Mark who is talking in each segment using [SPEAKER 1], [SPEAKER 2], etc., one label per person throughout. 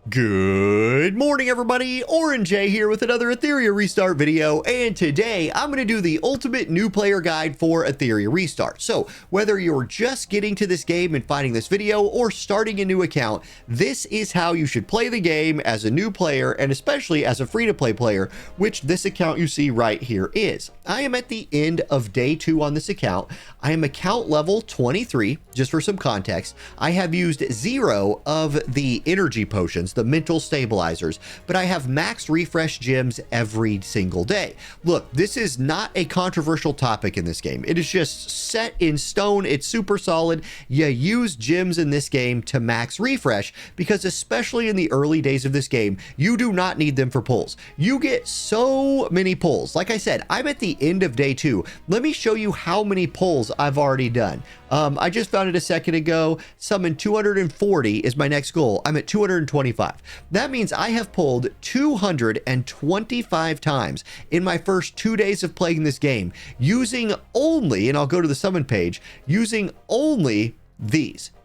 [SPEAKER 1] Good morning, everybody. Orange J here with another Etheria restart video, and today I'm going to do the ultimate new player guide for Etheria restart. So whether you're just getting to this game and finding this video or starting a new account, this is how you should play the game as a new player, and especially as a free-to-play player, which this account you see right here is. I am at the end of day 2 on this account. I am account level 23, just for some context. I have used 0 of the energy potions, the mental stabilizers, but I have max refresh gems every single day. Look, this is not a controversial topic in this game. It is just set in stone. It's super solid. You use gems in this game to max refresh because, especially in the early days of this game, you do not need them for pulls. You get so many pulls. Like I said, I'm at the end of day 2. Let me show you how many pulls I've already done. I just found it a second ago. Summon 240 is my next goal. I'm at 225. That means I have pulled 225 times in my first 2 days of playing this game using only, and I'll go to the summon page, using only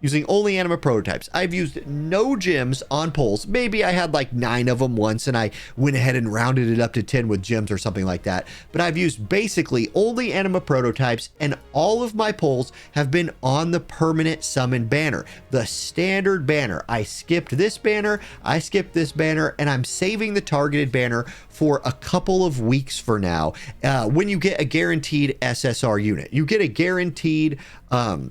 [SPEAKER 1] using only anima prototypes. I've used no gems on pulls. Maybe I had like 9 of them once and I went ahead and rounded it up to 10 with gems or something like that. But I've used basically only anima prototypes, and all of my pulls have been on the permanent summon banner, the standard banner. I skipped this banner, I skipped this banner, and I'm saving the targeted banner for a couple of weeks for now. When you get a guaranteed SSR unit, you get a guaranteed SSR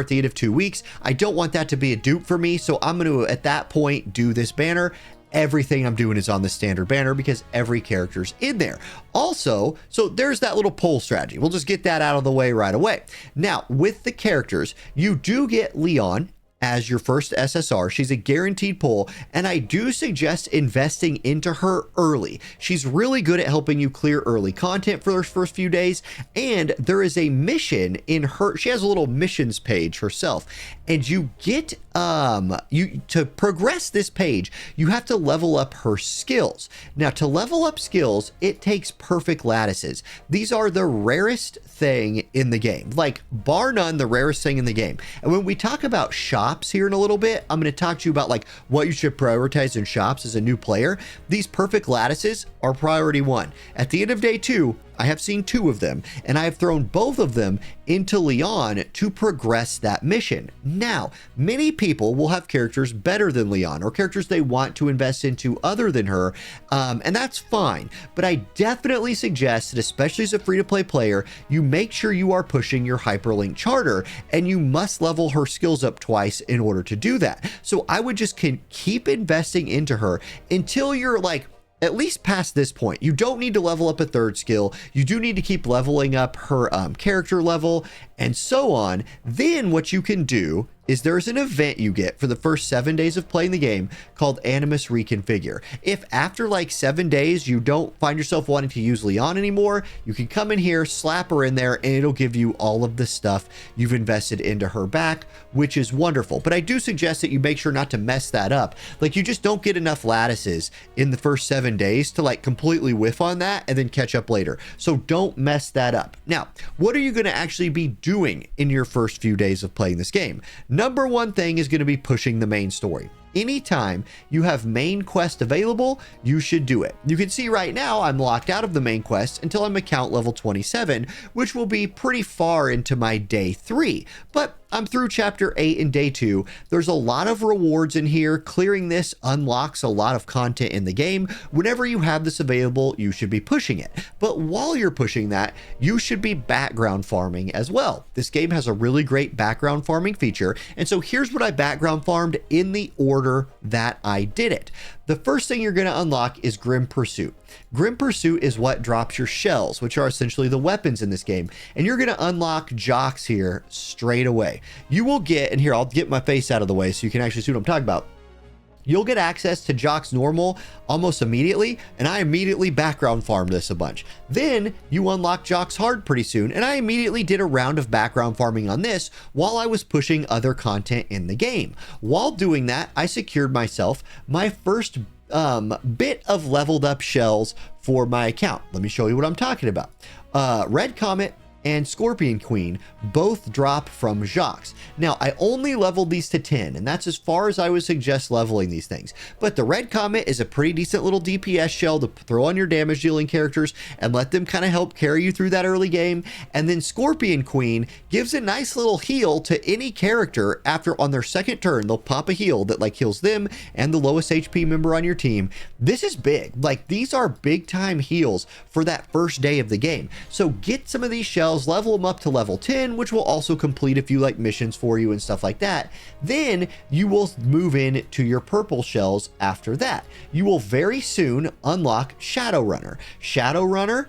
[SPEAKER 1] at the end of 2 weeks. I don't want that to be a dupe for me, so I'm going to, at that point, do this banner. Everything I'm doing is on the standard banner because every character's in there. Also, so there's that little pull strategy. We'll just get that out of the way right away. Now, with the characters, you do get Lian as your first SSR. She's a guaranteed pull, and I do suggest investing into her early. She's really good at helping you clear early content for her first few days, and there is a mission in her. She has a little missions page herself, and you get to progress this page, you have to level up her skills. Now, to level up skills, it takes perfect lattices. These are the rarest thing in the game, like bar none, the rarest thing in the game. And when we talk about shops here in a little bit, I'm going to talk to you about like what you should prioritize in shops as a new player. These perfect lattices are priority 1. At the end of day 2, I have seen 2 of them, and I have thrown both of them into Lian to progress that mission. Now, many people will have characters better than Lian, or characters they want to invest into other than her, and that's fine. But I definitely suggest that, especially as a free-to-play player, you make sure you are pushing your Hyperlink Charter, and you must level her skills up twice in order to do that. So I would just keep investing into her until you're like, at least past this point. You don't need to level up a 3rd skill. You do need to keep leveling up her character level and so on. Then what you can do is there's an event you get for the first 7 days of playing the game called Animus Reconfigure. If after like 7 days you don't find yourself wanting to use Lian anymore, you can come in here, slap her in there, and it'll give you all of the stuff you've invested into her back, which is wonderful. But I do suggest that you make sure not to mess that up. Like, you just don't get enough lattices in the first 7 days to like completely whiff on that and then catch up later. So don't mess that up. Now, what are you going to actually be doing in your first few days of playing this game? Number 1 thing is going to be pushing the main story. Anytime you have main quest available, you should do it. You can see right now I'm locked out of the main quest until I'm account level 27, which will be pretty far into my day 3. But I'm through chapter 8 in day 2. There's a lot of rewards in here. Clearing this unlocks a lot of content in the game. Whenever you have this available, you should be pushing it. But while you're pushing that, you should be background farming as well. This game has a really great background farming feature. And so here's what I background farmed in the order that I did it. The first thing you're going to unlock is Grim Pursuit. Grim Pursuit is what drops your shells, which are essentially the weapons in this game. And you're going to unlock Jocks here straight away. You will get, and here, I'll get my face out of the way so you can actually see what I'm talking about. You'll get access to Jocks normal almost immediately, and I immediately background farmed this a bunch. Then you unlock Jocks hard pretty soon, and I immediately did a round of background farming on this while I was pushing other content in the game. While doing that, I secured myself my first bit of leveled up shells for my account. Let me show you what I'm talking about. Red Comet, and Scorpion Queen both drop from Jacques. Now, I only leveled these to 10, and that's as far as I would suggest leveling these things. But the Red Comet is a pretty decent little DPS shell to throw on your damage dealing characters and let them kind of help carry you through that early game. And then Scorpion Queen gives a nice little heal to any character after on their second turn. They'll pop a heal that like heals them and the lowest HP member on your team. This is big. Like, these are big time heals for that first day of the game. So get some of these shells, level them up to level 10, which will also complete a few like missions for you and stuff like that. Then you will move in to your purple shells after that. You will very soon unlock Shadowrunner. Shadowrunner,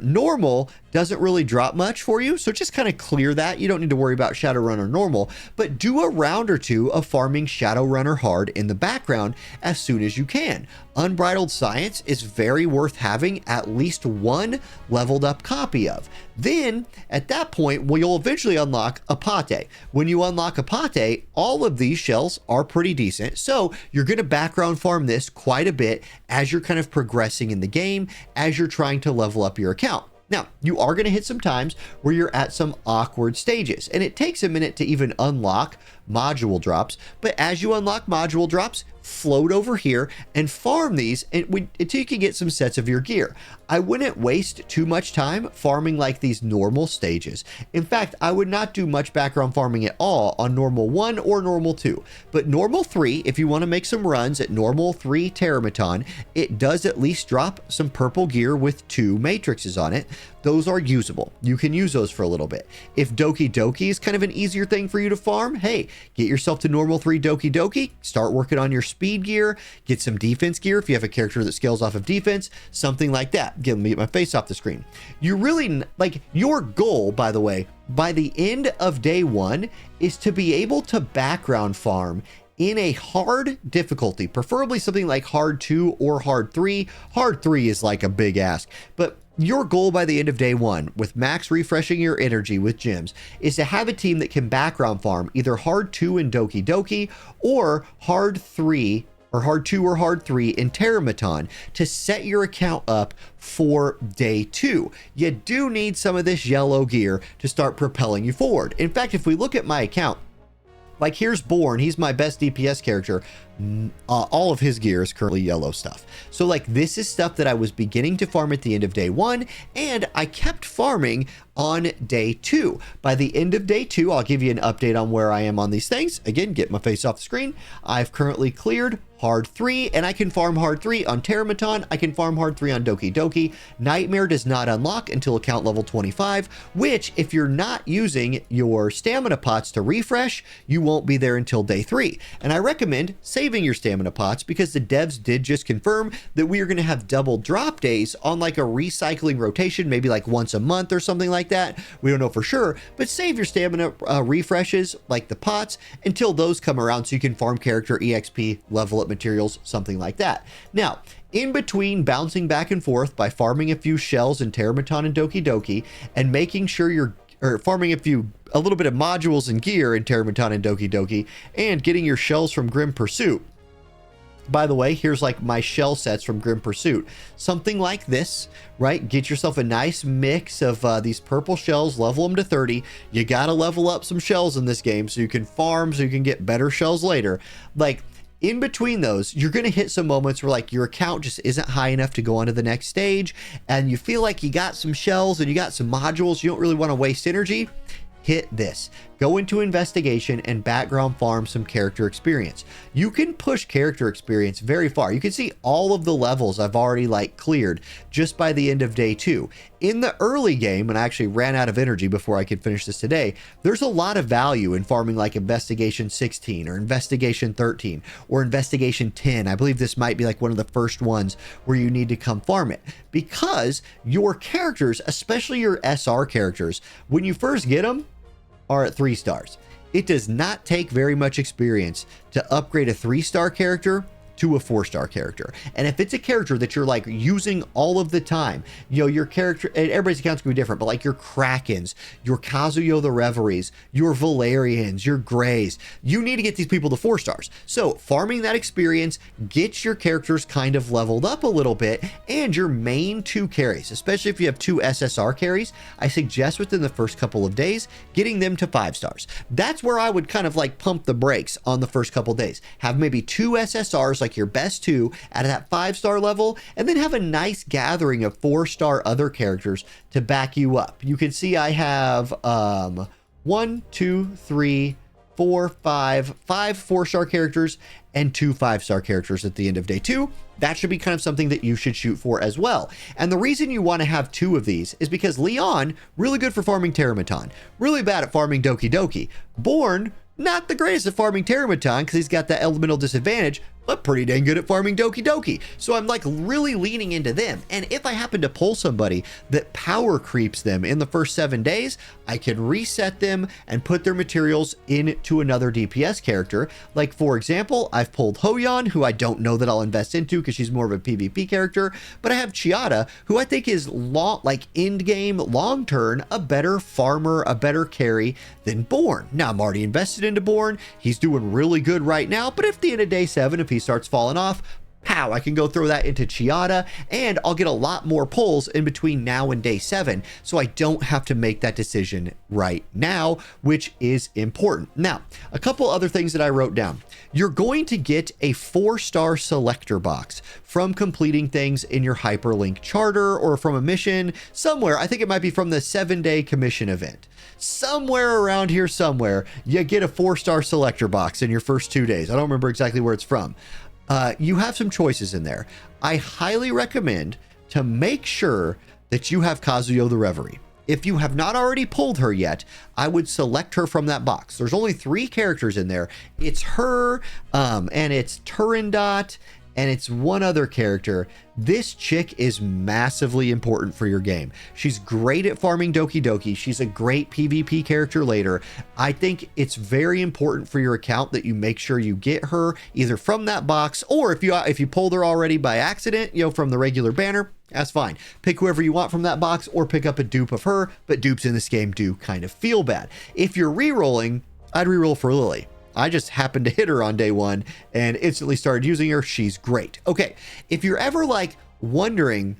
[SPEAKER 1] normal doesn't really drop much for you, so just kind of clear that. You don't need to worry about Shadowrunner normal, but do a round or two of farming Shadowrunner hard in the background as soon as you can. Unbridled Science is very worth having at least one leveled up copy of. Then at that point, well, you'll eventually unlock Apate. When you unlock Apate, all of these shells are pretty decent, so you're going to background farm this quite a bit as you're kind of progressing in the game, as you're trying to level up your account. Now, you are going to hit some times where you're at some awkward stages, and it takes a minute to even unlock module drops, but as you unlock module drops, float over here and farm these until you can get some sets of your gear. I wouldn't waste too much time farming like these normal stages. In fact, I would not do much background farming at all on normal 1 or normal 2, but normal 3, if you want to make some runs at normal 3 Teramaton, it does at least drop some purple gear with 2 matrices on it. Those are usable. You can use those for a little bit. If Doki Doki is kind of an easier thing for you to farm, hey, get yourself to normal 3 Doki Doki, start working on your speed gear, get some defense gear if you have a character that scales off of defense, something like that. Let me get my face off the screen. You really, like, your goal, by the way, by the end of day 1 is to be able to background farm in a hard difficulty, preferably something like hard 2 or hard 3. Hard 3 is like a big ask, but your goal by the end of day 1, with max refreshing your energy with gems, is to have a team that can background farm either hard 2 in Doki Doki or hard 3 or hard 2 or hard 3 in Teramaton to set your account up for day 2. You do need some of this yellow gear to start propelling you forward. In fact, if we look at my account, like here's Born, he's my best DPS character. All of his gear is currently yellow stuff. So like this is stuff that I was beginning to farm at the end of day 1, and I kept farming on day 2. By the end of day 2, I'll give you an update on where I am on these things. Again, get my face off the screen. I've currently cleared hard 3, and I can farm hard 3 on Teramaton. I can farm hard 3 on Doki Doki. Nightmare does not unlock until account level 25, which if you're not using your stamina pots to refresh, you won't be there until day 3. And I recommend saving your stamina pots because the devs did just confirm that we are going to have double drop days on like a recycling rotation, maybe like once a month or something like that. We don't know for sure, but save your stamina refreshes like the pots until those come around so you can farm character EXP, level up materials, something like that. Now, in between bouncing back and forth by farming a few shells in Teramaton and Doki Doki and making sure you're farming a little bit of modules and gear in Teramaton and Doki Doki and getting your shells from Grim Pursuit. By the way, here's like my shell sets from Grim Pursuit. Something like this, right? Get yourself a nice mix of these purple shells, level them to 30. You got to level up some shells in this game so you can farm, so you can get better shells later. Like, in between those, you're going to hit some moments where like your account just isn't high enough to go on to the next stage and you feel like you got some shells and you got some modules. You don't really want to waste energy. Hit this. Go into investigation and background farm some character experience. You can push character experience very far. You can see all of the levels I've already like cleared just by the end of day 2. In the early game, and I actually ran out of energy before I could finish this today, there's a lot of value in farming like investigation 16 or investigation 13 or investigation 10. I believe this might be like one of the first ones where you need to come farm it because your characters, especially your SR characters, when you first get them, are at 3 stars. It does not take very much experience to upgrade a 3-star character to a 4-star character. And if it's a character that you're like using all of the time, you know, your character, and everybody's accounts can be different, but like your Krakens, your Kazuyo the Reveries, your Valerians, your Greys, you need to get these people to 4 stars. So farming that experience gets your characters kind of leveled up a little bit, and your main 2 carries, especially if you have 2 SSR carries, I suggest within the first couple of days, getting them to 5 stars. That's where I would kind of like pump the brakes on the first couple of days. Have maybe 2 SSRs, like your best 2 at that 5-star level, and then have a nice gathering of 4-star other characters to back you up. You can see I have 1, 2, 3, 4, 5 4-star characters and 2 5-star characters at the end of day 2. That should be kind of something that you should shoot for as well. And the reason you want to have 2 of these is because Lian, really good for farming Terramaton, really bad at farming Doki Doki. Born, not the greatest at farming Terramaton because he's got that elemental disadvantage, but pretty dang good at farming Doki Doki. So I'm like really leaning into them. And if I happen to pull somebody that power creeps them in the first 7 days, I can reset them and put their materials into another DPS character. Like for example, I've pulled Hoyon, who I don't know that I'll invest into because she's more of a PvP character, but I have Chiata, who I think is like end game, long term, a better farmer, a better carry than Born. Now I'm already invested into Born. He's doing really good right now, but if the end of day 7, if he starts falling off, pow, I can go throw that into Chiata, and I'll get a lot more pulls in between now and day 7, so I don't have to make that decision right now, which is important. Now, a couple other things that I wrote down. You're going to get a 4-star selector box from completing things in your Hyperlink Charter or from a mission somewhere. I think it might be from the 7-day commission event. Somewhere around here somewhere, you get a 4-star selector box in your first 2 days. I don't remember exactly where it's from. You have some choices in there. I highly recommend to make sure that you have Kazuyo the Reverie. If you have not already pulled her yet, I would select her from that box. There's only 3 characters in there. It's her, and it's Turandot, and it's one other character. This chick is massively important for your game. She's great at farming Doki Doki. She's a great PvP character later. I think it's very important for your account that you make sure you get her either from that box, or if you pulled her already by accident, you know, from the regular banner, that's fine. Pick whoever you want from that box or pick up a dupe of her, but dupes in this game do kind of feel bad. If you're re-rolling, I'd re-roll for Lily. I just happened to hit her on day 1 and instantly started using her. She's great. Okay, if you're ever like wondering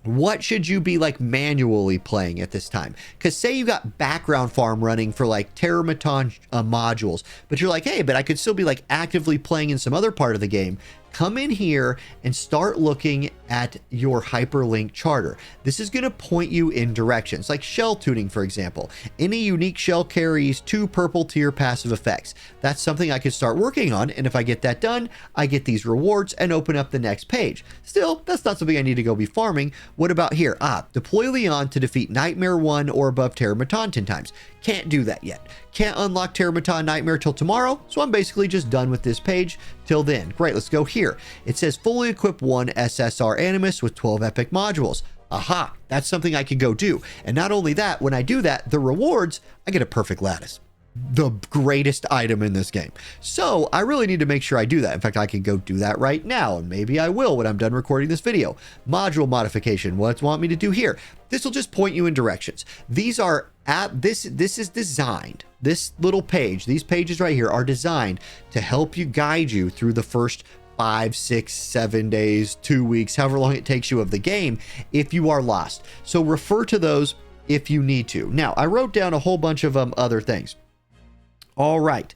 [SPEAKER 1] what should you be like manually playing at this time, because say you got background farm running for like Terramaton modules, but you're like, hey, but I could still be like actively playing in some other part of the game. Come in here and start looking at your Hyperlink Charter. This is going to point you in directions like shell tuning, for example. Any unique shell carries 2 purple tier passive effects. That's something I could start working on, and if I get that done, I get these rewards and open up the next page. Still, that's not something I need to go be farming. What about here? Deploy Lian to defeat Nightmare 1 or above Terramaton 10 times. Can't do that yet. Can't unlock Terramaton Nightmare till tomorrow, so I'm basically just done with this page till then. Great, let's go here. It says fully equip 1 SSR Animus with 12 epic modules. Aha, that's something I can go do. And not only that, when I do that, the rewards, I get a perfect lattice. The greatest item in this game. So I really need to make sure I do that. In fact, I can go do that right now, and maybe I will when I'm done recording this video. Module modification. What does it want me to do here? This will just point you in directions. These are this is designed. This little page, these pages right here are designed to help you, guide you through the first 5, 6, 7 days, 2 weeks, however long it takes you of the game if you are lost. So refer to those if you need to. Now, I wrote down a whole bunch of other things. All right.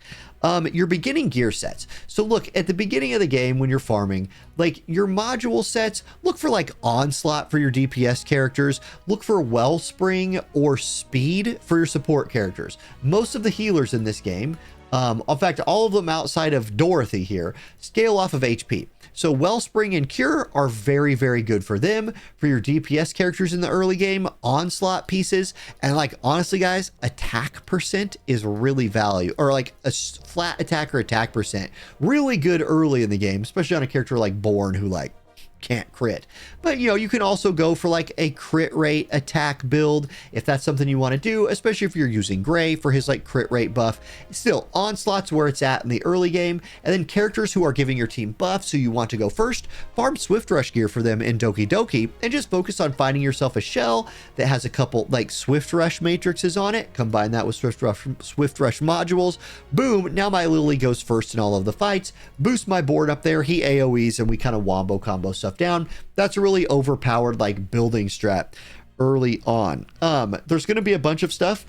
[SPEAKER 1] Your beginning gear sets. So look, at the beginning of the game when you're farming, like your module sets, look for like Onslaught for your DPS characters, look for Wellspring or Speed for your support characters. Most of the healers in this game, in fact, all of them outside of Dorothy here, scale off of HP. So Wellspring and Cure are very, very good for them. For your DPS characters in the early game, Onslaught pieces, and like honestly guys, attack percent is really value, or like a flat attack or attack percent, really good early in the game, especially on a character like Born who like can't crit. But you know, you can also go for like a crit rate attack build if that's something you want to do, especially if you're using Gray for his like crit rate buff. Still, Onslaught's where it's at in the early game, and then characters who are giving your team buffs, so you want to go first, farm Swift Rush gear for them in Doki Doki, and just focus on finding yourself a shell that has a couple like Swift Rush matrices on it. Combine that with Swift Rush modules. Boom, now my Lily goes first in all of the fights. Boost my board up there, he AoEs, and we kind of wombo combo stuff down. That's a really overpowered like building strat early on. There's going to be a bunch of stuff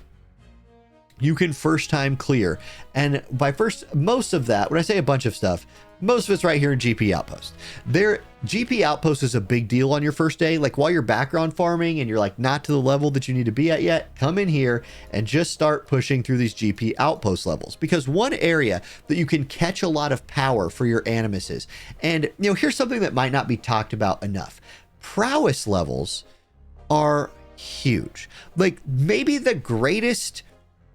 [SPEAKER 1] you can first time clear, and by most of that, when I say a bunch of stuff, most of it's right here in GP Outpost. GP Outpost is a big deal on your first day. Like while you're background farming and you're like not to the level that you need to be at yet, come in here and just start pushing through these GP Outpost levels, because one area that you can catch a lot of power for your animuses. And you know, here's something that might not be talked about enough. Prowess levels are huge. Like maybe the greatest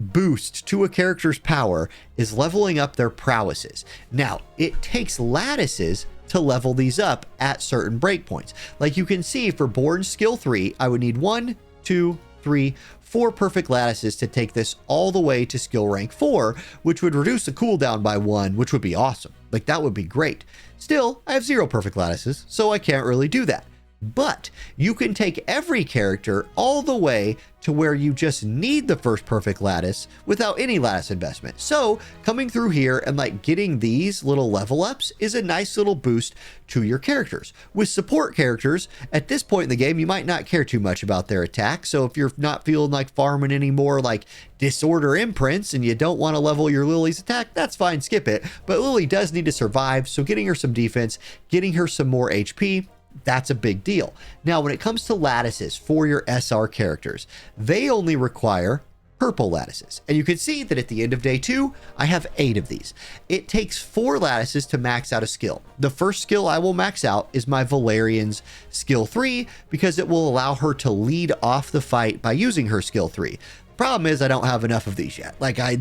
[SPEAKER 1] boost to a character's power is leveling up their prowesses. Now, it takes lattices to level these up at certain breakpoints. Like you can see for Born Skill 3, I would need 1, 2, 3, 4 perfect lattices to take this all the way to skill rank 4, which would reduce the cooldown by 1, which would be awesome. Like that would be great. Still, I have 0 perfect lattices, so I can't really do that. But you can take every character all the way to where you just need the first perfect lattice without any lattice investment. So coming through here and like getting these little level ups is a nice little boost to your characters. With support characters, at this point in the game, you might not care too much about their attack. So if you're not feeling like farming anymore like Disorder Imprints and you don't want to level your Lily's attack, that's fine, skip it. But Lily does need to survive, so getting her some defense, getting her some more HP, that's a big deal. Now, when it comes to lattices for your SR characters, they only require purple lattices. And you can see that at the end of day 2, I have 8 of these. It takes 4 lattices to max out a skill. The first skill I will max out is my Valerian's skill 3, because it will allow her to lead off the fight by using her skill 3. Problem is, I don't have enough of these yet. Like I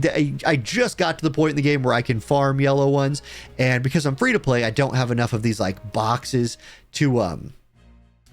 [SPEAKER 1] just got to the point in the game where I can farm yellow ones, and because I'm free to play, I don't have enough of these like boxes to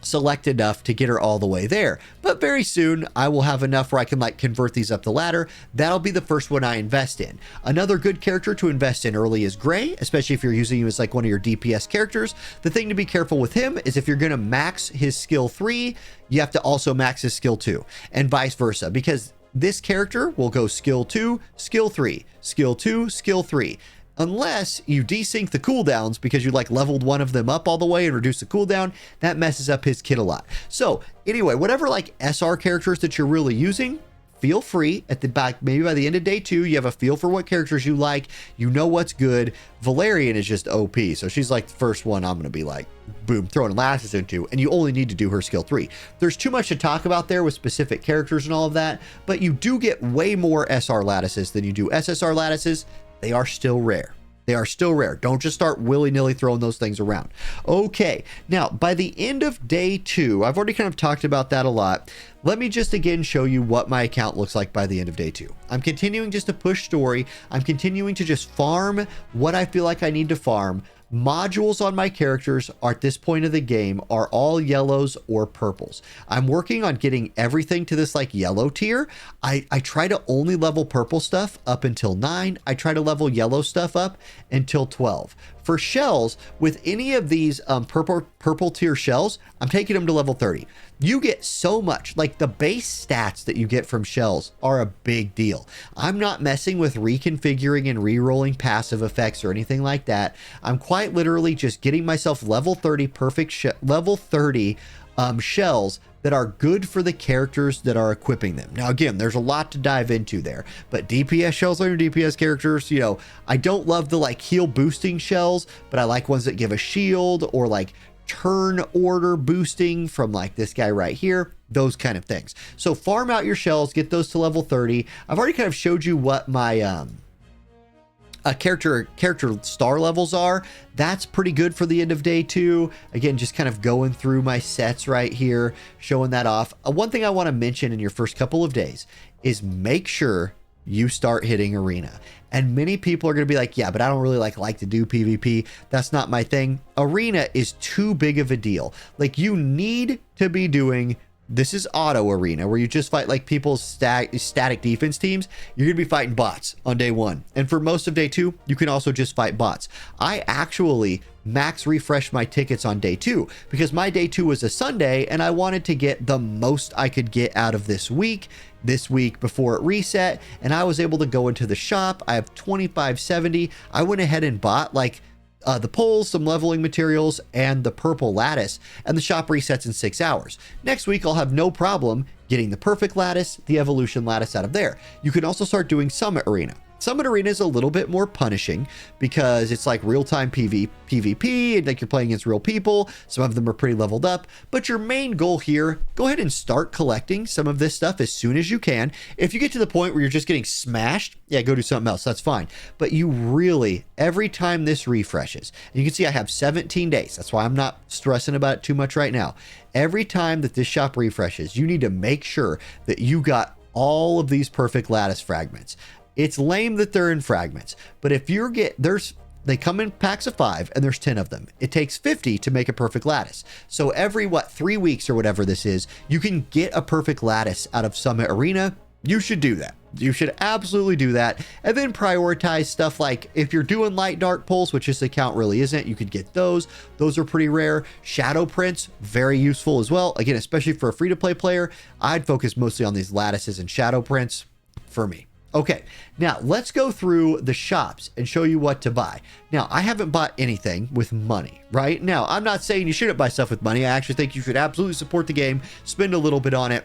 [SPEAKER 1] select enough to get her all the way there. But very soon I will have enough where I can like convert these up the ladder. That'll be the first one I invest in. Another good character to invest in early is Gray, especially if you're using him as like one of your DPS characters. The thing to be careful with him is if you're going to max his skill 3, you have to also max his skill 2, and vice versa, because this character will go skill 2, skill 3, skill 2, skill 3. Unless you desync the cooldowns because you like leveled one of them up all the way and reduce the cooldown, that messes up his kit a lot. So anyway, whatever like SR characters that you're really using, feel free at the back, maybe by the end of day 2, you have a feel for what characters you like, you know what's good. Valerian is just OP, so she's like the first one I'm going to be like, boom, throwing lattices into, and you only need to do her skill 3. There's too much to talk about there with specific characters and all of that, but you do get way more SR lattices than you do SSR lattices. They are still rare. They are still rare. Don't just start willy-nilly throwing those things around. Okay, now by the end of day 2, I've already kind of talked about that a lot. Let me just again show you what my account looks like by the end of day 2. I'm continuing just to push story. I'm continuing to just farm what I feel like I need to farm. Modules on my characters at this point of the game are all yellows or purples. I'm working on getting everything to this like yellow tier. I try to only level purple stuff up until 9. I try to level yellow stuff up until 12. For shells, with any of these purple tier shells, I'm taking them to level 30. You get so much, like the base stats that you get from shells are a big deal. I'm not messing with reconfiguring and re-rolling passive effects or anything like that. I'm quite literally just getting myself level 30 level 30 shells that are good for the characters that are equipping them. Now, again, there's a lot to dive into there, but DPS shells on your DPS characters, you know, I don't love the like heal boosting shells, but I like ones that give a shield or like turn order boosting from like this guy right here, those kind of things. So farm out your shells, get those to level 30. I've already kind of showed you what my character star levels are. That's pretty good for the end of day 2. Again, just kind of going through my sets right here, showing that off. One thing I want to mention in your first couple of days is make sure you start hitting arena. And many people are going to be like, yeah, but I don't really like to do PvP. That's not my thing. Arena is too big of a deal. Like, you need to be doing, this is auto arena, where you just fight like people's static defense teams. You're going to be fighting bots on day 1. And for most of day 2, you can also just fight bots. I actually max refreshed my tickets on day 2 because my day 2 was a Sunday and I wanted to get the most I could get out of this week before it reset. And I was able to go into the shop. I have 2570. I went ahead and bought like the poles, some leveling materials, and the purple lattice, and the shop resets in 6 hours. Next week, I'll have no problem getting the perfect lattice, the evolution lattice out of there. You can also start doing Summit Arena. Summit Arena is a little bit more punishing because it's like real-time PvP, and like you're playing against real people. Some of them are pretty leveled up, but your main goal here, go ahead and start collecting some of this stuff as soon as you can. If you get to the point where you're just getting smashed, yeah, go do something else. That's fine. But you really, every time this refreshes, and you can see I have 17 days. That's why I'm not stressing about it too much right now. Every time that this shop refreshes, you need to make sure that you got all of these perfect lattice fragments. It's lame that they're in fragments, but if you they come in packs of 5 and there's 10 of them. It takes 50 to make a perfect lattice. So every 3 weeks or whatever this is, you can get a perfect lattice out of Summit Arena. You should do that. You should absolutely do that. And then prioritize stuff like if you're doing light dark pulls, which this account really isn't, you could get those. Those are pretty rare. Shadow prints, very useful as well. Again, especially for a free-to-play player, I'd focus mostly on these lattices and shadow prints for me. Okay, now let's go through the shops and show you what to buy. Now, I haven't bought anything with money, right? Now, I'm not saying you shouldn't buy stuff with money. I actually think you should absolutely support the game, spend a little bit on it.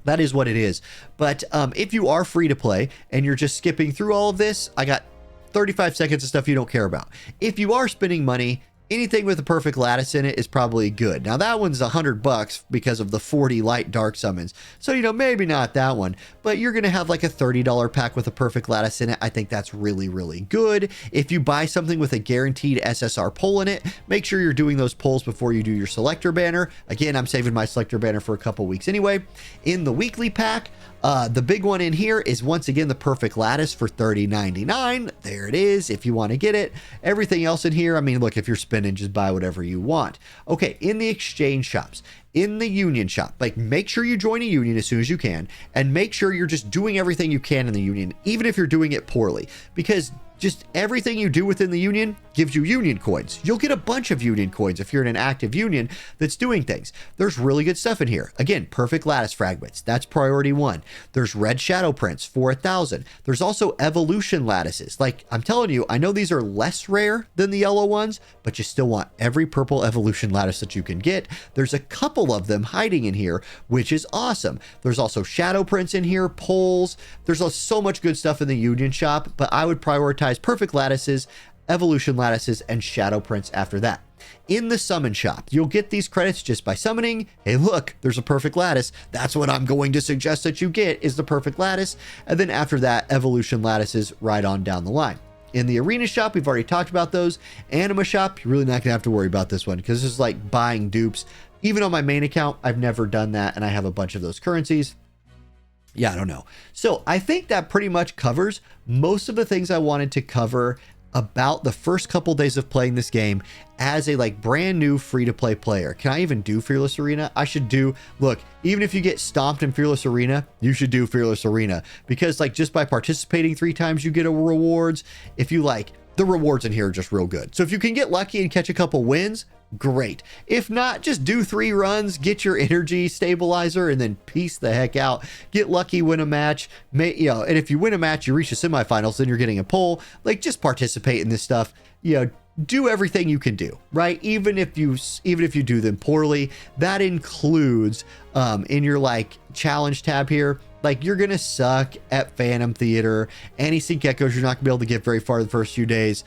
[SPEAKER 1] That is what it is. But if you are free to play and you're just skipping through all of this, I got 35 seconds of stuff you don't care about. If you are spending money, anything with a perfect lattice in it is probably good. Now that one's $100 because of the 40 light dark summons. So, you know, maybe not that one, but you're going to have like a $30 pack with a perfect lattice in it. I think that's really, really good. If you buy something with a guaranteed SSR pull in it, make sure you're doing those pulls before you do your selector banner. Again, I'm saving my selector banner for a couple weeks anyway. In the weekly pack, the big one in here is once again the perfect lattice for $30.99. There it is if you want to get it. Everything else in here, I mean, look, if you're spending, just buy whatever you want. Okay, in the exchange shops, in the union shop, like make sure you join a union as soon as you can, and make sure you're just doing everything you can in the union, even if you're doing it poorly, because just everything you do within the union gives you union coins. You'll get a bunch of union coins if you're in an active union that's doing things. There's really good stuff in here. Again, perfect lattice fragments. That's priority 1. There's red shadow prints for 1,000. There's also evolution lattices. Like I'm telling you, I know these are less rare than the yellow ones, but you still want every purple evolution lattice that you can get. There's a couple of them hiding in here, which is awesome. There's also shadow prints in here, poles. There's so much good stuff in the union shop, but I would prioritize perfect lattices, evolution lattices, and shadow prints after that. In the summon shop, you'll get these credits just by summoning. Hey, look, there's a perfect lattice. That's what I'm going to suggest that you get, is the perfect lattice. And then after that, evolution lattices right on down the line. In the arena shop, we've already talked about those. Anima shop, you're really not gonna have to worry about this one because this is like buying dupes. Even on my main account, I've never done that, and I have a bunch of those currencies. Yeah, I don't know. So I think that pretty much covers most of the things I wanted to cover about the first couple days of playing this game as a like brand new free-to-play player. Can I even do Fearless Arena? I should do, look, even if you get stomped in Fearless Arena, you should do Fearless Arena, because like just by participating 3 times, you get a rewards. If you like, the rewards in here are just real good. So if you can get lucky and catch a couple wins, great. If not, just do 3 runs, get your energy stabilizer, and then peace the heck out. Get lucky, win a match, and if you win a match, you reach the semifinals, then you're getting a pull. Like, just participate in this stuff. Do everything you can do, right? Even if you do them poorly, that includes in your like challenge tab here. Like, you're gonna suck at Phantom Theater, anti-sync echoes. You're not gonna be able to get very far the first few days.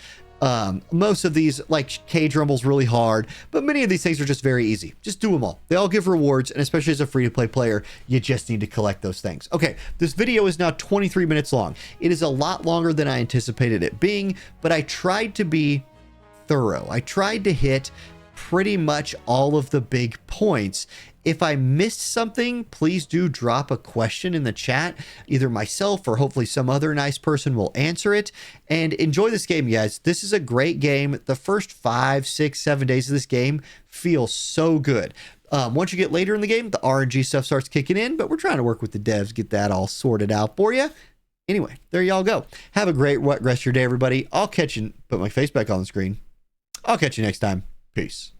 [SPEAKER 1] Most of these, like Cage Rumble's really hard, but many of these things are just very easy. Just do them all. They all give rewards, and especially as a free-to-play player, you just need to collect those things. Okay, this video is now 23 minutes long. It is a lot longer than I anticipated it being, but I tried to be thorough. I tried to hit pretty much all of the big points. If I missed something, please do drop a question in the chat. Either myself or hopefully some other nice person will answer it. And enjoy this game, guys. This is a great game. The first 5, 6, 7 days of this game feel so good. Once you get later in the game, the RNG stuff starts kicking in, but we're trying to work with the devs, get that all sorted out for you. Anyway, there y'all go. Have a great rest of your day, everybody. I'll catch you. Put my face back on the screen. I'll catch you next time. Peace.